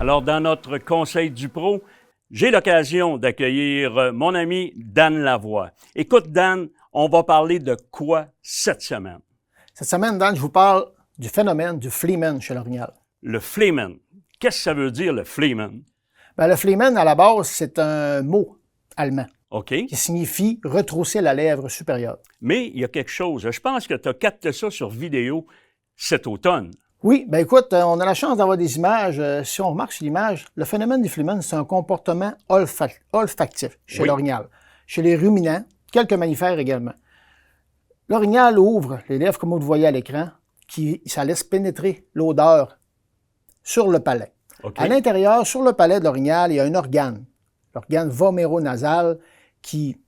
Alors, dans notre conseil du pro, j'ai l'occasion d'accueillir mon ami Dan Lavoie. Écoute, Dan, on va parler de quoi cette semaine? Cette semaine, Dan, je vous parle du phénomène du Fleeman chez l'orignal. Le Fleeman. Qu'est-ce que ça veut dire, le Fleeman? Bien, le Fleeman, à la base, c'est un mot allemand OK. qui signifie retrousser la lèvre supérieure. Mais il y a quelque chose. Je pense que tu as capté ça sur vidéo cet automne. Oui, bien écoute, on a la chance d'avoir des images. Si on remarque sur l'image, le phénomène du Fleeman, c'est un comportement olfactif chez l'orignal, chez les ruminants, quelques mammifères également. L'orignal ouvre les lèvres, comme vous le voyez à l'écran, ça laisse pénétrer l'odeur sur le palais. Okay. À l'intérieur, sur le palais de l'orignal, il y a un organe, l'organe voméronasal, qui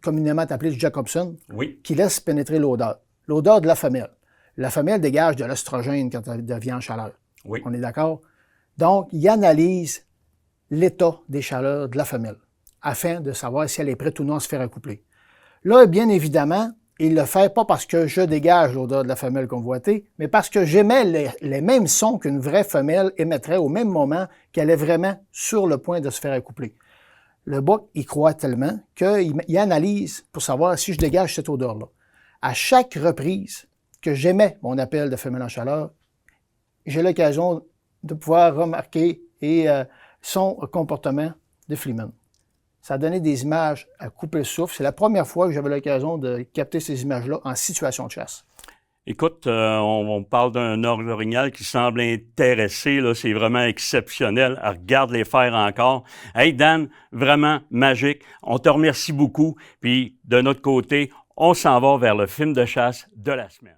communément appelé le Jacobson, qui laisse pénétrer l'odeur de la femelle. La femelle dégage de l'oestrogène quand elle devient en chaleur. Oui. On est d'accord? Donc, il analyse l'état des chaleurs de la femelle afin de savoir si elle est prête ou non à se faire accoupler. Là, bien évidemment, il le fait pas parce que je dégage l'odeur de la femelle convoitée, mais parce que j'émets les mêmes sons qu'une vraie femelle émettrait au même moment qu'elle est vraiment sur le point de se faire accoupler. Le boc, il croit tellement qu'il analyse pour savoir si je dégage cette odeur-là. À chaque reprise que j'émets mon appel de femelle en chaleur, j'ai l'occasion de pouvoir remarquer son comportement de Fleeman. Ça a donné des images à couper le souffle. C'est la première fois que j'avais l'occasion de capter ces images-là en situation de chasse. Écoute, on parle d'un orignal qui semble intéressé, là, c'est vraiment exceptionnel. Regarde les faire encore. Hey Dan, vraiment magique. On te remercie beaucoup. Puis de notre côté, on s'en va vers le film de chasse de la semaine.